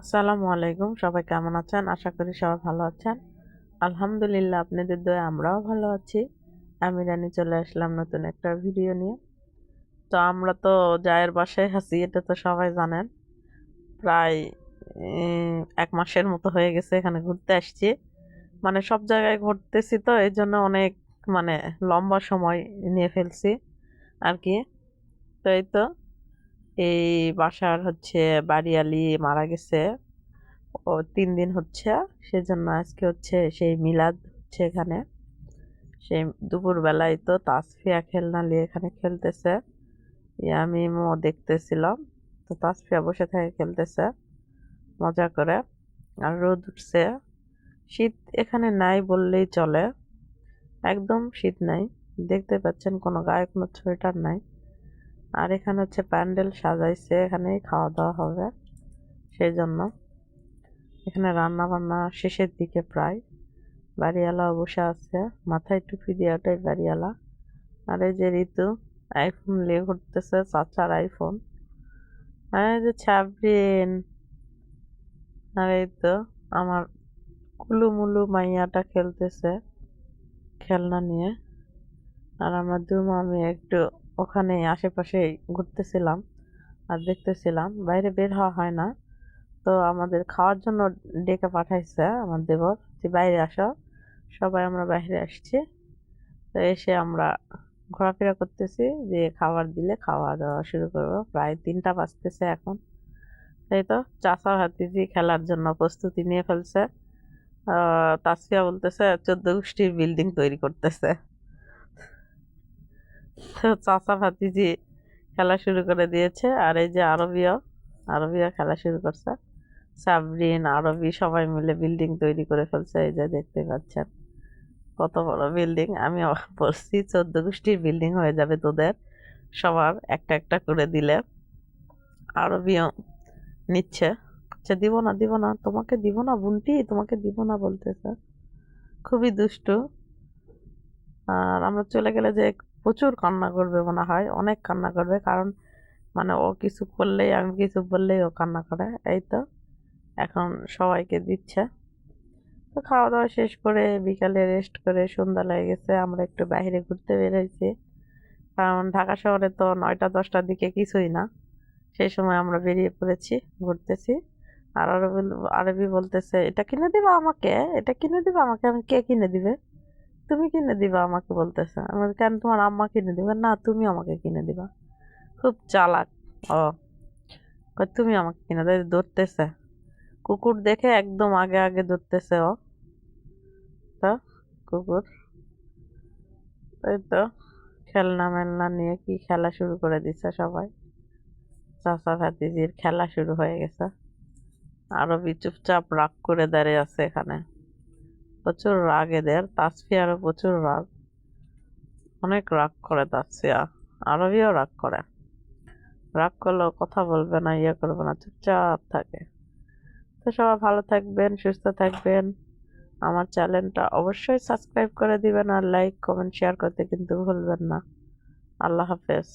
আসসালামু আলাইকুম, সবাই কেমন আছেন? আশা করি সবাই ভালো আছেন। আলহামদুলিল্লাহ, আপনাদের দয়ায় আমরাও ভালো আছি। আমি রানী চলে আসলাম নতুন একটা ভিডিও নিয়ে। তো আমরা তো জায়ের বাসায় আছি, এটা তো সবাই জানেন। প্রায় 1 মাসের মতো হয়ে গেছে এখানে ঘুরতে আসছি। মানে সব জায়গায় ঘুরতেছি, তো এই জন্য অনেক মানে লম্বা সময় নিয়ে ফেলছি আর কি। তো এই তো এই বাসার বাড়িয়ালি মারা গেছে, ও 3 দিন হচ্ছে। সেজন্য আজকে সেই মিলাদ এখানে। সেই দুপুরবেলায় তো তাসফিয়া খেলনা নিয়ে এখানে খেলতেছে, আমি দেখতেছিলাম। তো তাসফিয়া বসে থেকে খেলতেছে মজা করে। আর রোদ উঠছে, শীত এখানে নাই বললেই চলে, একদম শীত নাই। দেখতে পাচ্ছেন কোনো গায়ে কোনো সোয়েটার নাই। আর এখানে প্যান্ডেল সাজাইছে, এখানে খাওয়া দাওয়া হবে। সেই জন্য এখানে রান্না বান্না শেষের দিকে প্রায়। বাড়িওয়ালা বসে আছে, মাথায় টুপি দিয়ে, ওটাই বাড়িওয়ালা। আর এই যে ঋতু আইফোন নিয়ে ঘুরতেছে, চাচার আইফোন। আর এই যে ছাবরিন। আর এই তো আমার কুলুমুলু মাইয়াটা খেলতেছে খেলনা নিয়ে। আর আমার আমি একটু ওখানে আশেপাশে ঘুরতেছিলাম আর দেখতেছিলাম, বাইরে বের হওয়া হয় না। তো আমাদের খাওয়ার জন্য ডেকে পাঠাইছে আমার দেবর, যে বাইরে আসো। সবাই আমরা বাইরে আসছি। তো এসে আমরা ঘোরাফেরা করতেছি, যে খাবার দিলে খাওয়া দাওয়া শুরু করবো। প্রায় 3টা বাজতেছে এখন। তাই তো চাচা ভাতিজি খেলার জন্য প্রস্তুতি নিয়ে ফেলছে। তাসফিয়া বলতেছে 14 গোষ্ঠীর বিল্ডিং তৈরি করতেছে। তো চাচা ভাতিজি খেলা শুরু করে দিয়েছে। আর এই যে আরবিও আরবিও খেলা শুরু করছে। সাবরিন আরবি সবাই মিলে বিল্ডিং তৈরি করে ফেলছে, এই যে দেখতে পাচ্ছেন কত বড় বিল্ডিং। আমি বলছি 14 গোষ্ঠীর বিল্ডিং হয়ে যাবে তোদের, সবার একটা একটা করে দিলে। আরবিও নিচ্ছে, দিব না দিব না, তোমাকে দিব না বুনটি, তোমাকে দিব না বলতেছে। খুবই দুষ্টু। আর আমরা চলে গেলে যে প্রচুর কান্না করবে মনে হয়, অনেক কান্না করবে, কারণ মানে ও কিছু করলেই, আমি কিছু বললেই ও কান্না করে। এই তো এখন সবাইকে দিচ্ছে। তো খাওয়া দাওয়া শেষ করে বিকালে রেস্ট করে সন্ধ্যা লেগে গেছে, আমরা একটু বাইরে ঘুরতে বেরোইছি। কারণ ঢাকা শহরে তো 9টা 10টার দিকে কিছুই না। সেই সময় আমরা বেরিয়ে পড়েছি, ঘুরতেছি। আর আরবি আরবি বলতেছে, এটা কিনে দিবা আমাকে, এটা কিনে দিবা আমাকে। আমি, কে কিনে দিবে? তুমি কিনে দিবা আমাকে বলতেছে। আমি বলছি, কেন, তোমার আম্মা কিনে দিবে? না, তুমি আমাকে কিনে দিবা। খুব চালাক ও। কয়, তুমি আমাকে কিনে দেবে, ধরতেছে। কুকুর দেখে একদম আগে আগে ধরতেছে ও। তো কুকুর, এই তো খেলনা মেলনা নিয়ে কি খেলা শুরু করে দিচ্ছে সবাই। চাচা ভাতিজির খেলা শুরু হয়ে গেছে। আরবি চুপচাপ রাগ করে দাঁড়িয়ে আছে এখানে। প্রচুর রাগ এদের, তাসফিয়ারও প্রচুর রাগ, অনেক রাগ করে তাসফিয়া। আরবিও রাগ করে, রাগ করলেও কথা বলবে না, ইয়ে করবে না, চুপচাপ থাকে। তো সবাই ভালো থাকবেন, সুস্থ থাকবেন। আমার চ্যানেলটা অবশ্যই সাবস্ক্রাইব করে দিবেন, আর লাইক কমেন্ট শেয়ার করতে কিন্তু ভুলবেন না। আল্লাহ হাফেজ।